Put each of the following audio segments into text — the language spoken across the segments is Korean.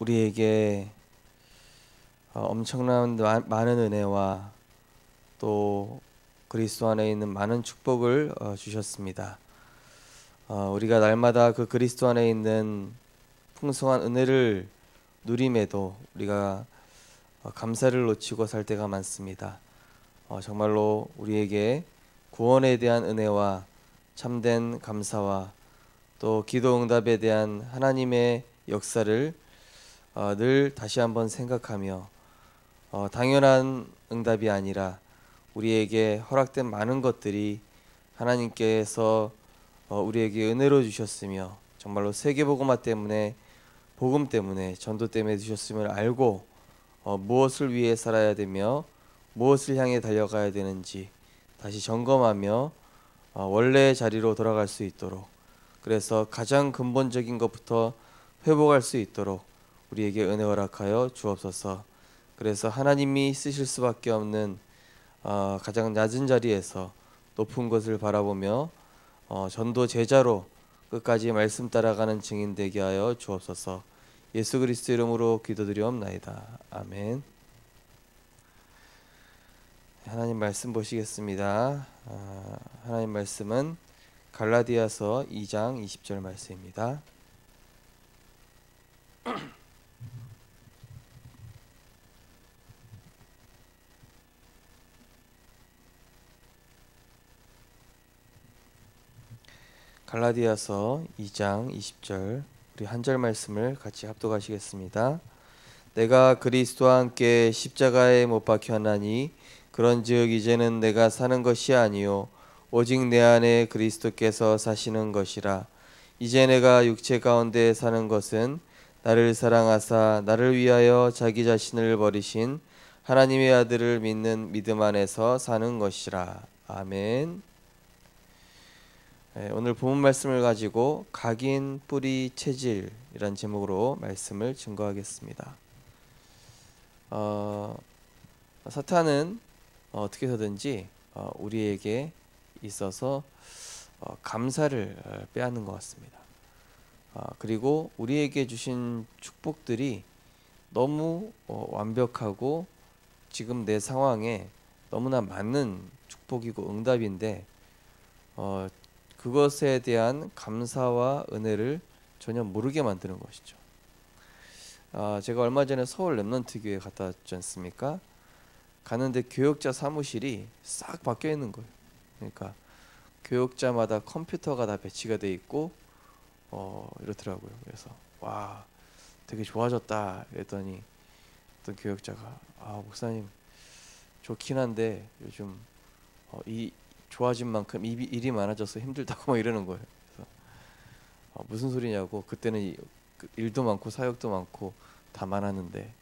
우리에게 엄청난 많은 은혜와 또 그리스도 안에 있는 많은 축복을 주셨습니다. 우리가 날마다 그 그리스도 안에 있는 풍성한 은혜를 누림에도 우리가 감사를 놓치고 살 때가 많습니다. 정말로 우리에게 구원에 대한 은혜와 참된 감사와 또 기도 응답에 대한 하나님의 역사를 늘 다시 한번 생각하며 당연한 응답이 아니라 우리에게 허락된 많은 것들이 하나님께서 우리에게 은혜로 주셨으며 정말로 세계복음화 때문에 복음 때문에 전도 때문에 주셨음을 알고 무엇을 위해 살아야 되며 무엇을 향해 달려가야 되는지 다시 점검하며 원래의 자리로 돌아갈 수 있도록, 그래서 가장 근본적인 것부터 회복할 수 있도록 우리에게 은혜 허락하여 주옵소서. 그래서 하나님이 쓰실 수밖에 없는 가장 낮은 자리에서 높은 것을 바라보며 전도 제자로 끝까지 말씀 따라가는 증인 되게 하여 주옵소서. 예수 그리스도 이름으로 기도드리옵나이다. 아멘. 하나님 말씀 보시겠습니다. 하나님 말씀은 갈라디아서 2장 20절 말씀입니다. 갈라디아서 2장 20절 우리 한 절 말씀을 같이 합독하시겠습니다. 내가 그리스도와 함께 십자가에 못 박혔나니 그런즉 이제는 내가 사는 것이 아니요 오직 내 안에 그리스도께서 사시는 것이라. 이제 내가 육체 가운데 사는 것은 나를 사랑하사 나를 위하여 자기 자신을 버리신 하나님의 아들을 믿는 믿음 안에서 사는 것이라. 아멘. 오늘 본문 말씀을 가지고 각인 뿌리 체질이란 제목으로 말씀을 증거하겠습니다. 사탄은 어떻게 해서든지 우리에게 있어서 감사를 빼앗는 것 같습니다. 그리고 우리에게 주신 축복들이 너무 완벽하고 지금 내 상황에 너무나 맞는 축복이고 응답인데 그것에 대한 감사와 은혜를 전혀 모르게 만드는 것이죠. 제가 얼마 전에 서울 랩넌트 교회 갔다 왔지 않습니까? 가는데 교역자 사무실이 싹 바뀌어 있는 거예요. 그러니까 교역자마다 컴퓨터가 다 배치가 돼 있고 이렇더라고요. 그래서 와, 되게 좋아졌다 그랬더니 어떤 교역자가 목사님 좋긴 한데 요즘 이 좋아진 만큼 일이 많아져서 힘들다고 막 이러는 거예요. 그래서 무슨 소리냐고, 그때는 일도 많고 사역도 많고 다 많았는데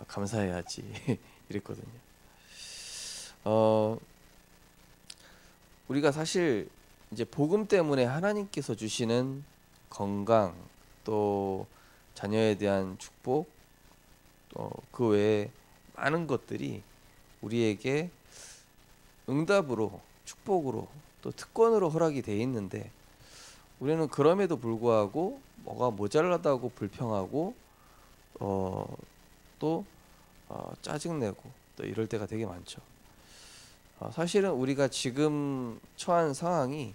감사해야지 이랬거든요. 우리가 사실 이제 복음 때문에 하나님께서 주시는 건강, 또 자녀에 대한 축복, 또 그 외에 많은 것들이 우리에게 응답으로, 축복으로, 또 특권으로 허락이 돼 있는데 우리는 그럼에도 불구하고 뭐가 모자라다고 불평하고 또 짜증내고 또 이럴 때가 되게 많죠. 사실은 우리가 지금 처한 상황이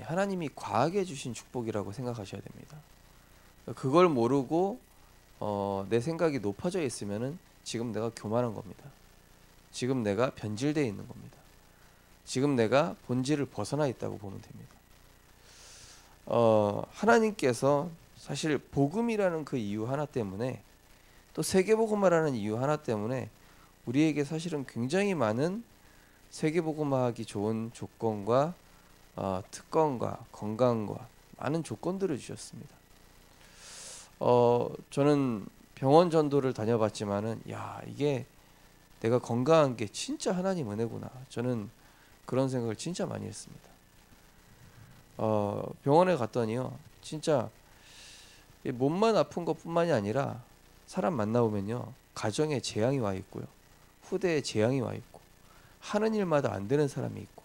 하나님이 과하게 주신 축복이라고 생각하셔야 됩니다. 그걸 모르고 내 생각이 높아져 있으면은 지금 내가 교만한 겁니다. 지금 내가 변질되어 있는 겁니다. 지금 내가 본질을 벗어나 있다고 보면 됩니다. 하나님께서 사실 복음이라는 그 이유 하나 때문에, 또 세계복음화라는 이유 하나 때문에 우리에게 사실은 굉장히 많은 세계복음화하기 좋은 조건과 특권과 건강과 많은 조건들을 주셨습니다. 저는 병원 전도를 다녀봤지만은 이게 내가 건강한 게 진짜 하나님 은혜구나, 저는 그런 생각을 진짜 많이 했습니다. 병원에 갔더니요, 진짜 몸만 아픈 것뿐만이 아니라 사람 만나보면요, 가정에 재앙이 와 있고요, 후대에 재앙이 와 있고, 하는 일마다 안 되는 사람이 있고,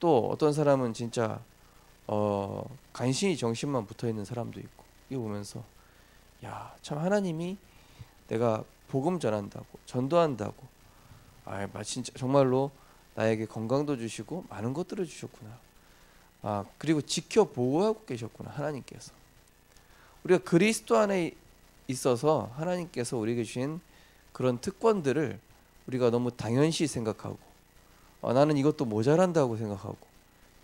또 어떤 사람은 진짜 간신히 정신만 붙어 있는 사람도 있고, 이거 보면서 야, 참 하나님이 내가 복음 전한다고 전도한다고 진짜 정말로 나에게 건강도 주시고 많은 것들을 주셨구나. 그리고 지켜 보호하고 계셨구나 하나님께서. 우리가 그리스도 안에 있어서 하나님께서 우리에게 주신 그런 특권들을 우리가 너무 당연시 생각하고 나는 이것도 모자란다고 생각하고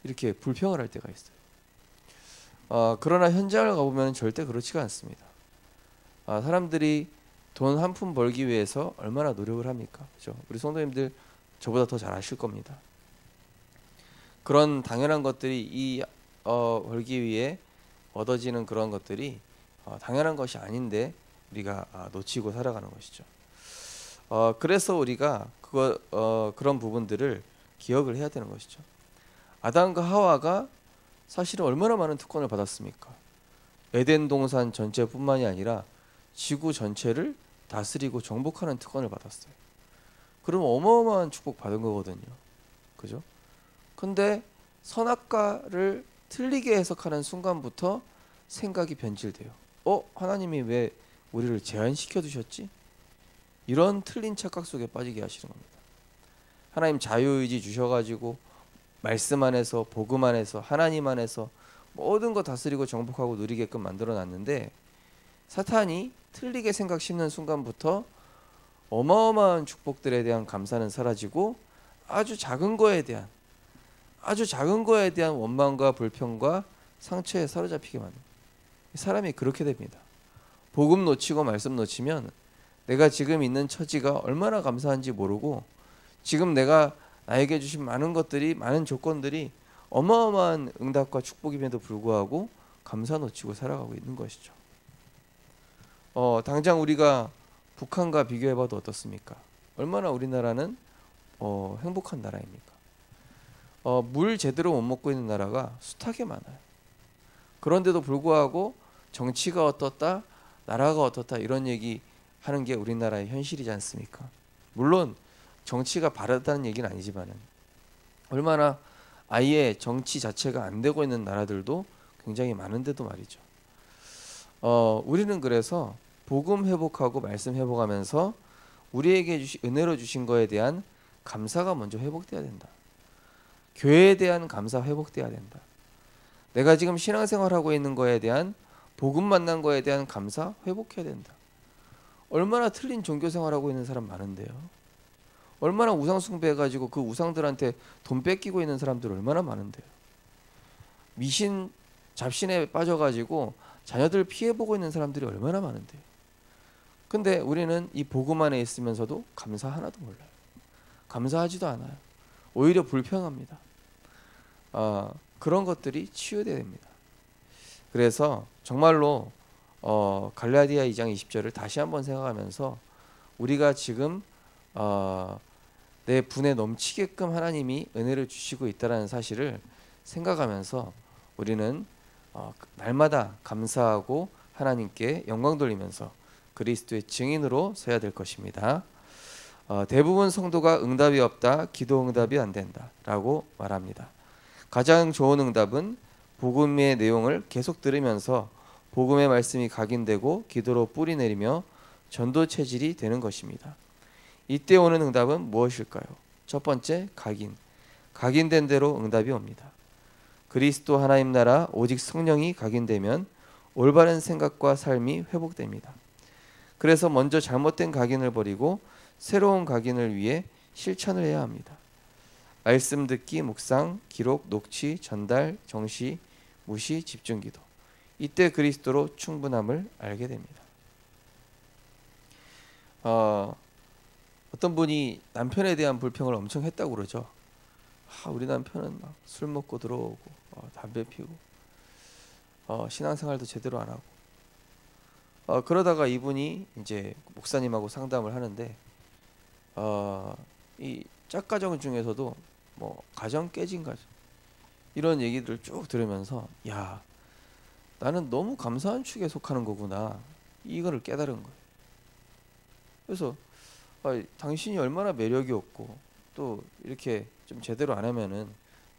이렇게 불평을 할 때가 있어요. 그러나 현장을 가보면 절대 그렇지가 않습니다. 사람들이 돈 한 푼 벌기 위해서 얼마나 노력을 합니까? 그렇죠? 우리 성도님들 저보다 더 잘 아실 겁니다. 그런 당연한 것들이 벌기 위해 얻어지는 그런 것들이 당연한 것이 아닌데 우리가 놓치고 살아가는 것이죠. 그래서 우리가 그런 부분들을 기억을 해야 되는 것이죠. 아담과 하와가 사실은 얼마나 많은 특권을 받았습니까? 에덴 동산 전체뿐만이 아니라 지구 전체를 다스리고 정복하는 특권을 받았어요. 그럼 어마어마한 축복 받은 거거든요. 그죠? 근데 선악과를 틀리게 해석하는 순간부터 생각이 변질돼요. 하나님이 왜 우리를 제한시켜 두셨지? 이런 틀린 착각 속에 빠지게 하시는 겁니다. 하나님 자유의지 주셔가지고 말씀 안에서 복음 안에서 하나님 안에서 모든 거 다스리고 정복하고 누리게끔 만들어놨는데 사탄이 틀리게 생각 심는 순간부터 어마어마한 축복들에 대한 감사는 사라지고 아주 작은 거에 대한 원망과 불평과 상처에 사로잡히게 만듭니다. 사람이 그렇게 됩니다. 복음 놓치고 말씀 놓치면 내가 지금 있는 처지가 얼마나 감사한지 모르고 지금 내가 나에게 주신 많은 것들이 많은 조건들이 어마어마한 응답과 축복임에도 불구하고 감사 놓치고 살아가고 있는 것이죠. 당장 우리가 북한과 비교해봐도 어떻습니까? 얼마나 우리나라는 행복한 나라입니까? 물 제대로 못 먹고 있는 나라가 숱하게 많아요. 그런데도 불구하고 정치가 어떻다, 나라가 어떻다 이런 얘기 하는 게 우리나라의 현실이지 않습니까? 물론 정치가 바르다는 얘기는 아니지만은 얼마나 아예 정치 자체가 안 되고 있는 나라들도 굉장히 많은데도 말이죠. 우리는 그래서 복음 회복하고 말씀 회복하면서 우리에게 은혜로 주신 거에 대한 감사가 먼저 회복돼야 된다. 교회에 대한 감사 회복돼야 된다. 내가 지금 신앙생활하고 있는 거에 대한 복음 만난 거에 대한 감사 회복해야 된다. 얼마나 틀린 종교생활하고 있는 사람 많은데요. 얼마나 우상 숭배해가지고 그 우상들한테 돈 뺏기고 있는 사람들 얼마나 많은데요. 미신 잡신에 빠져가지고 자녀들 피해보고 있는 사람들이 얼마나 많은데요. 근데 우리는 이 복음 안에 있으면서도 감사 하나도 몰라요. 감사하지도 않아요. 오히려 불평합니다. 그런 것들이 치유돼야 됩니다. 그래서 정말로 갈라디아 2장 20절을 다시 한번 생각하면서 우리가 지금 내 분에 넘치게끔 하나님이 은혜를 주시고 있다는 사실을 생각하면서 우리는 날마다 감사하고 하나님께 영광 돌리면서 그리스도의 증인으로 서야 될 것입니다. 대부분 성도가 응답이 없다, 기도 응답이 안 된다 라고 말합니다. 가장 좋은 응답은 복음의 내용을 계속 들으면서 복음의 말씀이 각인되고 기도로 뿌리 내리며 전도 체질이 되는 것입니다. 이때 오는 응답은 무엇일까요? 첫 번째, 각인된 대로 응답이 옵니다. 그리스도 하나님 나라 오직 성령이 각인되면 올바른 생각과 삶이 회복됩니다. 그래서 먼저 잘못된 각인을 버리고 새로운 각인을 위해 실천을 해야 합니다. 말씀 듣기, 묵상, 기록, 녹취, 전달, 정시, 무시, 집중기도. 이때 그리스도로 충분함을 알게 됩니다. 어떤 분이 남편에 대한 불평을 엄청 했다고 그러죠. 우리 남편은 막 술 먹고 들어오고 담배 피우고 신앙생활도 제대로 안 하고 그러다가 이분이 이제 목사님하고 상담을 하는데 이 짝가정 중에서도 뭐 가정 깨진 가정 이런 얘기들을 쭉 들으면서 야, 나는 너무 감사한 축에 속하는 거구나 이거를 깨달은 거예요. 그래서 당신이 얼마나 매력이 없고 또 이렇게 좀 제대로 안 하면은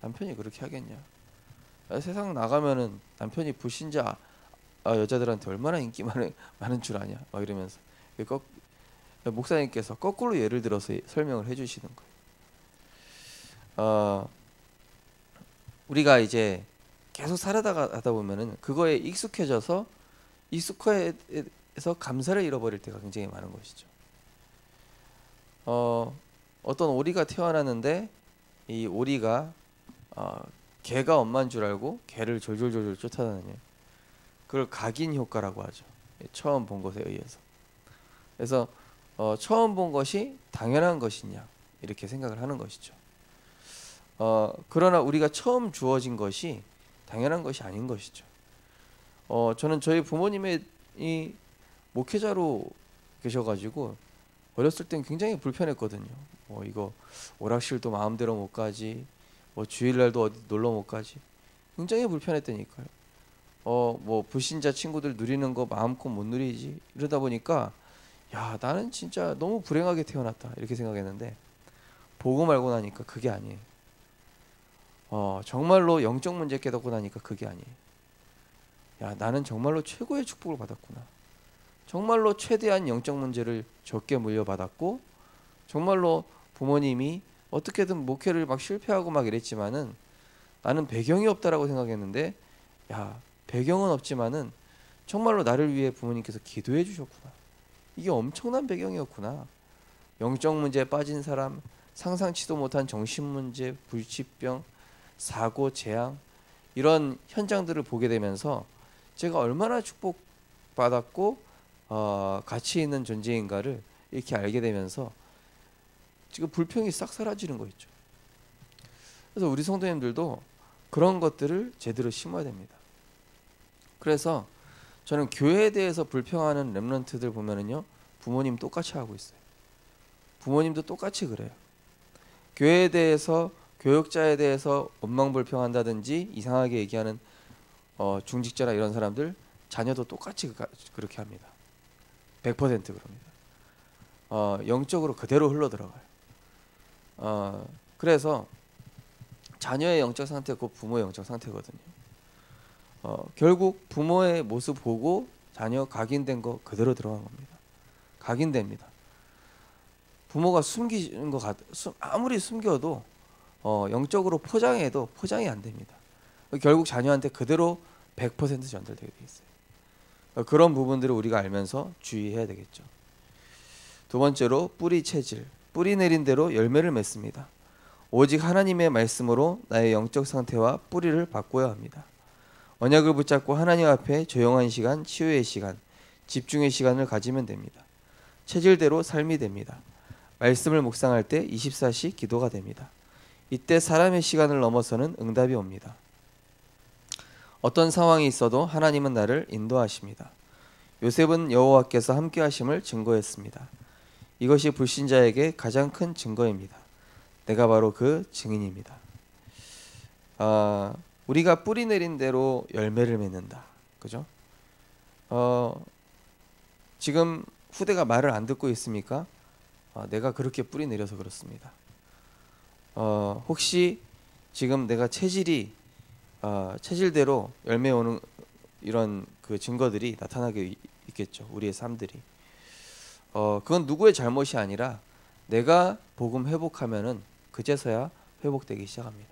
남편이 그렇게 하겠냐. 세상 나가면은 남편이 불신자 여자들한테 얼마나 인기 많은 줄 아냐 막 이러면서 목사님께서 거꾸로 예를 들어서 설명을 해주시는 거예요. 우리가 이제 계속 하다 보면은 그거에 익숙해져서 감사를 잃어버릴 때가 굉장히 많은 것이죠. 어떤 오리가 태어났는데 이 오리가 개가 엄마인 줄 알고 개를 졸졸졸 쫓아다니는, 그걸 각인 효과라고 하죠. 처음 본 것에 의해서. 그래서 처음 본 것이 당연한 것이냐 이렇게 생각을 하는 것이죠. 그러나 우리가 처음 주어진 것이 당연한 것이 아닌 것이죠. 저는 저희 부모님의 이 목회자로 계셔가지고 어렸을 땐 굉장히 불편했거든요. 이거 오락실도 마음대로 못 가지, 주일날도 어디 놀러 못 가지, 굉장히 불편했다니까요. 불신자 친구들 누리는 거 마음껏 못 누리지, 이러다 보니까 야, 나는 진짜 너무 불행하게 태어났다 이렇게 생각했는데, 보고 말고 나니까 그게 아니에요. 정말로 영적 문제 깨닫고 나니까 그게 아니에요. 야, 나는 정말로 최고의 축복을 받았구나. 정말로 최대한 영적 문제를 적게 물려받았고, 정말로 부모님이 어떻게든 목회를 막 실패하고 막 이랬지만은 나는 배경이 없다라고 생각했는데, 야, 배경은 없지만은 정말로 나를 위해 부모님께서 기도해 주셨구나. 이게 엄청난 배경이었구나. 영적 문제에 빠진 사람, 상상치도 못한 정신 문제, 불치병, 사고, 재앙, 이런 현장들을 보게 되면서 제가 얼마나 축복받았고 가치 있는 존재인가를 이렇게 알게 되면서 지금 불평이 싹 사라지는 거 있죠. 그래서 우리 성도님들도 그런 것들을 제대로 심어야 됩니다. 그래서 저는 교회에 대해서 불평하는 렘넌트들 보면은요, 부모님 똑같이 하고 있어요. 부모님도 똑같이 그래요. 교회에 대해서, 교육자에 대해서 원망불평한다든지 이상하게 얘기하는 중직자나 이런 사람들, 자녀도 똑같이 그렇게 합니다. 100% 그럽니다. 영적으로 그대로 흘러들어가요. 그래서 자녀의 영적 상태가 곧 부모의 영적 상태거든요. 결국 부모의 모습 보고 자녀 각인된 거 그대로 들어간 겁니다. 각인됩니다. 부모가 숨기는 거 아무리 숨겨도 영적으로 포장해도 포장이 안 됩니다. 결국 자녀한테 그대로 100% 전달되게 돼 있어요. 그런 부분들을 우리가 알면서 주의해야 되겠죠. 두 번째로 뿌리 체질. 뿌리 내린 대로 열매를 맺습니다. 오직 하나님의 말씀으로 나의 영적 상태와 뿌리를 바꿔야 합니다. 언약을 붙잡고 하나님 앞에 조용한 시간, 치유의 시간, 집중의 시간을 가지면 됩니다. 체질대로 삶이 됩니다. 말씀을 묵상할 때 24시 기도가 됩니다. 이때 사람의 시간을 넘어서는 응답이 옵니다. 어떤 상황이 있어도 하나님은 나를 인도하십니다. 요셉은 여호와께서 함께 하심을 증거했습니다. 이것이 불신자에게 가장 큰 증거입니다. 내가 바로 그 증인입니다. 우리가 뿌리 내린 대로 열매를 맺는다. 그죠? 지금 후대가 말을 안 듣고 있습니까? 내가 그렇게 뿌리 내려서 그렇습니다. 혹시 지금 내가 체질대로 열매 오는 이런 그 증거들이 나타나게 있겠죠. 우리의 삶들이. 그건 누구의 잘못이 아니라 내가 복음 회복하면은 그제서야 회복되기 시작합니다.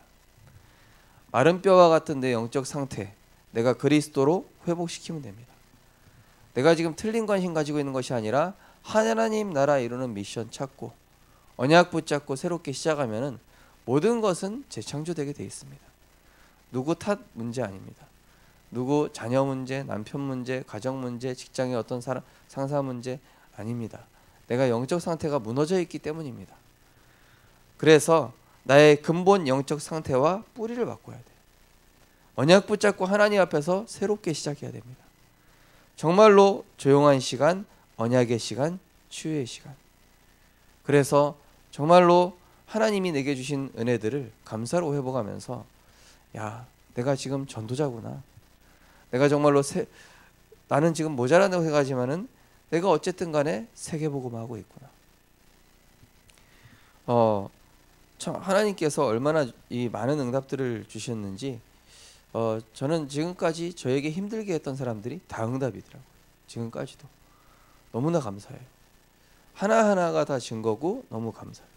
마른 뼈와 같은 내 영적 상태, 내가 그리스도로 회복시키면 됩니다. 내가 지금 틀린 관심 가지고 있는 것이 아니라 하나님 나라 이루는 미션 찾고 언약 붙잡고 새롭게 시작하면은 모든 것은 재창조되게 되어 있습니다. 누구 탓 문제 아닙니다. 누구 자녀 문제, 남편 문제, 가정 문제, 직장의 어떤 상사 문제 아닙니다. 내가 영적 상태가 무너져 있기 때문입니다. 그래서 나의 근본 영적 상태와 뿌리를 바꿔야 돼요. 언약 붙잡고 하나님 앞에서 새롭게 시작해야 됩니다. 정말로 조용한 시간, 언약의 시간, 치유의 시간. 그래서 정말로 하나님이 내게 주신 은혜들을 감사로 회복하면서 야, 내가 지금 전도자구나. 내가 정말로 나는 지금 모자란다고 생각하지만은 내가 어쨌든 간에 세계복음하고 있구나. 참 하나님께서 얼마나 이 많은 응답들을 주셨는지 저는 지금까지 저에게 힘들게 했던 사람들이 다 응답이더라고요. 지금까지도 너무나 감사해요. 하나하나가 다 증거고 너무 감사해요.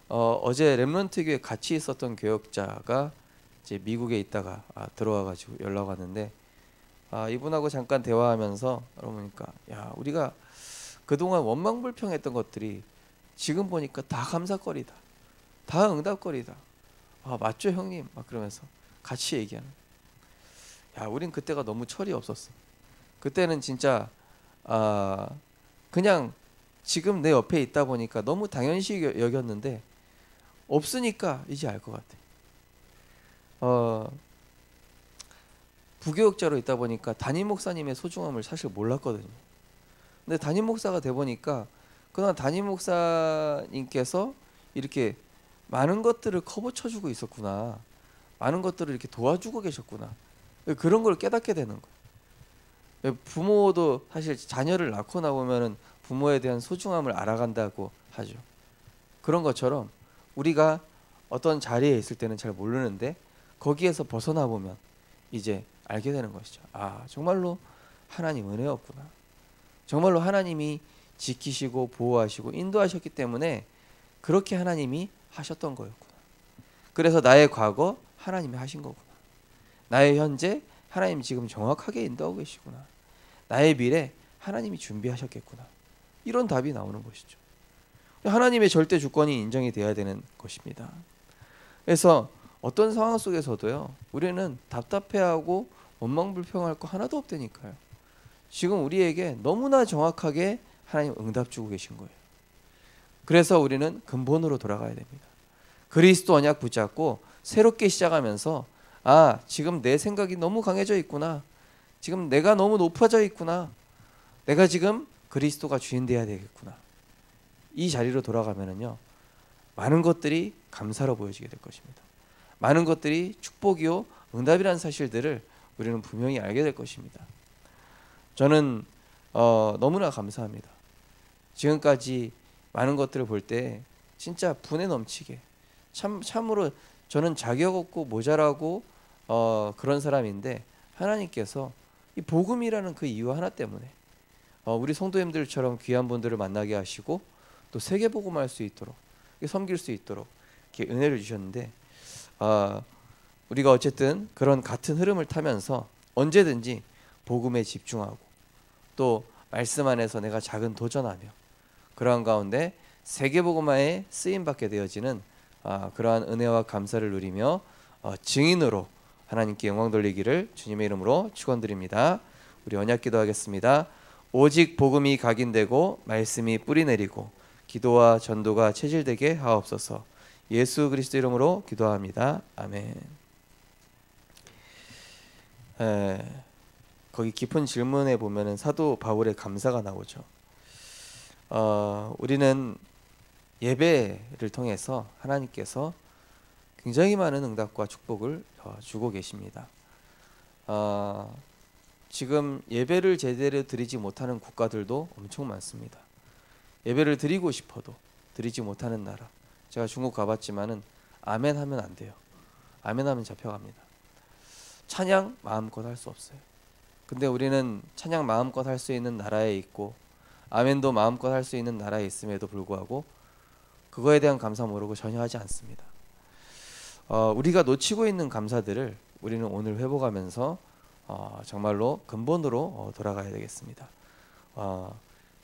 어제 렘넌트 교회 같이 있었던 교역자가 이제 미국에 있다가 들어와가지고 연락 왔는데, 이분하고 잠깐 대화하면서 그러니까 야, 우리가 그동안 원망불평했던 것들이 지금 보니까 다 감사거리다, 다 응답거리다. 맞죠 형님? 막 그러면서 같이 얘기하는. 야, 우린 그때가 너무 철이 없었어. 그때는 진짜 그냥 지금 내 옆에 있다 보니까 너무 당연시 여겼는데, 없으니까 이제 알 것 같아. 부교역자로 있다 보니까 담임 목사님의 소중함을 사실 몰랐거든요. 근데 담임 목사가 돼 보니까 그동안 담임 목사님께서 이렇게 많은 것들을 커버쳐주고 있었구나, 많은 것들을 이렇게 도와주고 계셨구나, 그런 걸 깨닫게 되는 거예요. 부모도 사실 자녀를 낳고 나오면은 부모에 대한 소중함을 알아간다고 하죠. 그런 것처럼 우리가 어떤 자리에 있을 때는 잘 모르는데 거기에서 벗어나 보면 이제 알게 되는 것이죠. 정말로 하나님 은혜였구나. 정말로 하나님이 지키시고 보호하시고 인도하셨기 때문에 그렇게 하나님이 하셨던 거였구나. 그래서 나의 과거 하나님이 하신 거구나. 나의 현재 하나님이 지금 정확하게 인도하고 계시구나. 나의 미래 하나님이 준비하셨겠구나. 이런 답이 나오는 것이죠. 하나님의 절대 주권이 인정이 돼야 되는 것입니다. 그래서 어떤 상황 속에서도요, 우리는 답답해하고 원망불평할 거 하나도 없다니까요. 지금 우리에게 너무나 정확하게 하나님 응답 주고 계신 거예요. 그래서 우리는 근본으로 돌아가야 됩니다. 그리스도 언약 붙잡고 새롭게 시작하면서 지금 내 생각이 너무 강해져 있구나, 지금 내가 너무 높아져 있구나, 내가 지금 그리스도가 주인 돼야 되겠구나, 이 자리로 돌아가면은요, 많은 것들이 감사로 보여지게 될 것입니다. 많은 것들이 축복이요 응답이라는 사실들을 우리는 분명히 알게 될 것입니다. 저는 너무나 감사합니다. 지금까지 많은 것들을 볼 때 진짜 분에 넘치게 참으로 저는 자격 없고 모자라고 그런 사람인데, 하나님께서 이 복음이라는 그 이유 하나 때문에 우리 성도님들처럼 귀한 분들을 만나게 하시고 또 세계 복음할 수 있도록, 섬길 수 있도록 이렇게 은혜를 주셨는데, 우리가 어쨌든 그런 같은 흐름을 타면서 언제든지 복음에 집중하고 또 말씀 안에서 내가 작은 도전하며 그러한 가운데 세계 복음화에 쓰임 받게 되어지는 그러한 은혜와 감사를 누리며 증인으로 하나님께 영광 돌리기를 주님의 이름으로 축원드립니다. 우리 언약 기도하겠습니다. 오직 복음이 각인되고 말씀이 뿌리 내리고 기도와 전도가 체질되게 하옵소서. 예수 그리스도 이름으로 기도합니다. 아멘. 거기 깊은 질문에 보면은 사도 바울의 감사가 나오죠. 우리는 예배를 통해서 하나님께서 굉장히 많은 응답과 축복을 주고 계십니다. 지금 예배를 제대로 드리지 못하는 국가들도 엄청 많습니다. 예배를 드리고 싶어도 드리지 못하는 나라. 제가 중국 가봤지만은 아멘 하면 안 돼요. 아멘 하면 잡혀갑니다. 찬양 마음껏 할 수 없어요. 근데 우리는 찬양 마음껏 할 수 있는 나라에 있고 아멘도 마음껏 할 수 있는 나라에 있음에도 불구하고 그거에 대한 감사 모르고 전혀 하지 않습니다. 우리가 놓치고 있는 감사들을 우리는 오늘 회복하면서 정말로 근본으로 돌아가야 되겠습니다.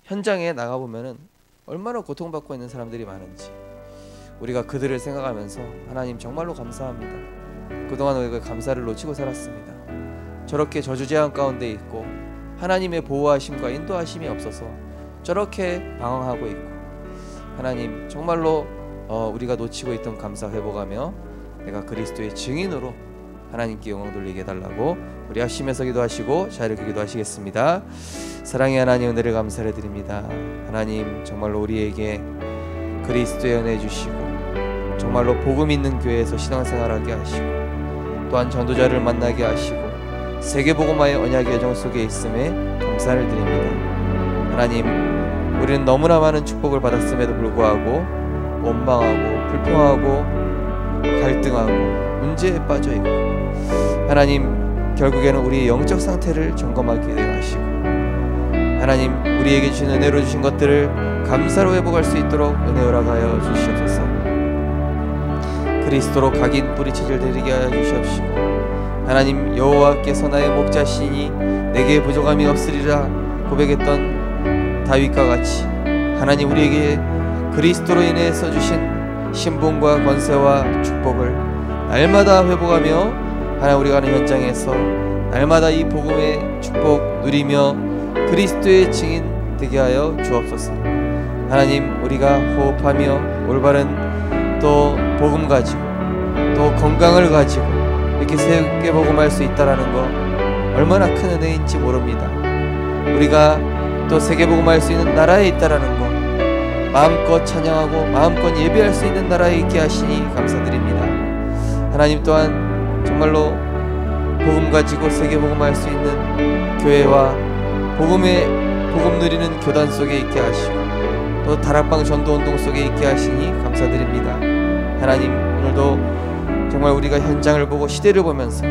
현장에 나가보면은 얼마나 고통받고 있는 사람들이 많은지 우리가 그들을 생각하면서 하나님 정말로 감사합니다. 그동안 우리가 감사를 놓치고 살았습니다. 저렇게 저주재앙 가운데 있고 하나님의 보호하심과 인도하심이 없어서 저렇게 방황하고 있고, 하나님 정말로 우리가 놓치고 있던 감사 회복하며 내가 그리스도의 증인으로 하나님께 영광 돌리게 해달라고 우리 합심해서 기도하시고 자유롭게 기도하시겠습니다. 사랑의 하나님, 은혜를 감사를 드립니다. 하나님 정말로 우리에게 그리스도의 은혜 주시고 정말로 복음 있는 교회에서 신앙생활하게 하시고 또한 전도자를 만나게 하시고 세계복음화의 언약의 여정 속에 있음에 감사를 드립니다. 하나님, 우리는 너무나 많은 축복을 받았음에도 불구하고 원망하고 불평하고 갈등하고 문제에 빠져있고, 하나님, 결국에는 우리의 영적 상태를 점검하게 되어 하시고, 하나님, 우리에게 주신 은혜로 주신 것들을 감사로 회복할 수 있도록 은혜 허락하여 주시옵소서. 그리스도로 각인 뿌리치질 되게 하여 주시옵시고, 하나님, 여호와께서 나의 목자시니 내게 부족함이 없으리라 고백했던 다윗과 같이, 하나님, 우리에게 그리스도로 인해서 주신 신분과 권세와 축복을 날마다 회복하며 하나님, 우리가 하는 현장에서 날마다 이 복음의 축복 누리며 그리스도의 증인 되게 하여 주옵소서. 하나님, 우리가 호흡하며 올바른 또 복음 가지고 또 건강을 가지고 이렇게 새롭게 복음할 수 있다라는 거 얼마나 큰 은혜인지 모릅니다. 우리가 또 세계 복음할 수 있는 나라에 있다라는 거 마음껏 찬양하고 마음껏 예배할 수 있는 나라에 있게 하시니 감사드립니다. 하나님, 또한 정말로 복음 가지고 세계 복음할 수 있는 교회와 복음 누리는 교단 속에 있게 하시고 또 다락방 전도 운동 속에 있게 하시니 감사드립니다. 하나님, 오늘도 정말 우리가 현장을 보고 시대를 보면서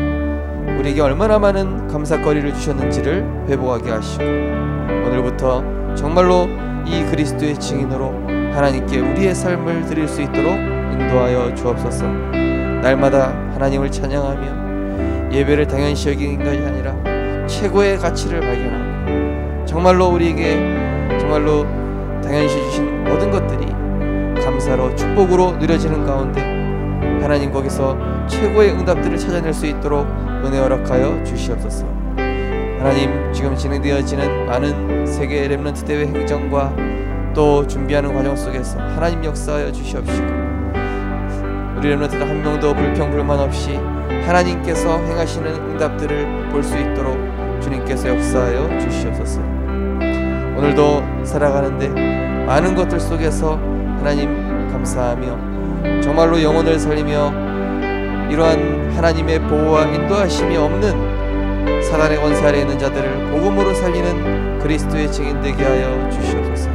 우리에게 얼마나 많은 감사거리를 주셨는지를 회복하게 하시고, 오늘부터 정말로 이 그리스도의 증인으로 하나님께 우리의 삶을 드릴 수 있도록 인도하여 주옵소서. 날마다 하나님을 찬양하며 예배를 당연시 여기는 것이 아니라 최고의 가치를 발견하고 정말로 우리에게 정말로 당연시 주신 모든 것들이 감사로 축복으로 누려지는 가운데 하나님, 거기서 최고의 응답들을 찾아낼 수 있도록 은혜 허락하여 주시옵소서. 하나님, 지금 진행되어지는 많은 세계 렘넌트 대회 행정과 또 준비하는 과정 속에서 하나님 역사하여 주시옵시고, 우리 렘넌트들 한 명도 불평 불만 없이 하나님께서 행하시는 응답들을 볼 수 있도록 주님께서 역사하여 주시옵소서. 오늘도 살아가는데 많은 것들 속에서 하나님 감사하며 정말로 영혼을 살리며 이러한 하나님의 보호와 인도하심이 없는 사단의 권세 아래 있는 자들을 복음으로 살리는 그리스도의 증인 되게 하여 주시옵소서.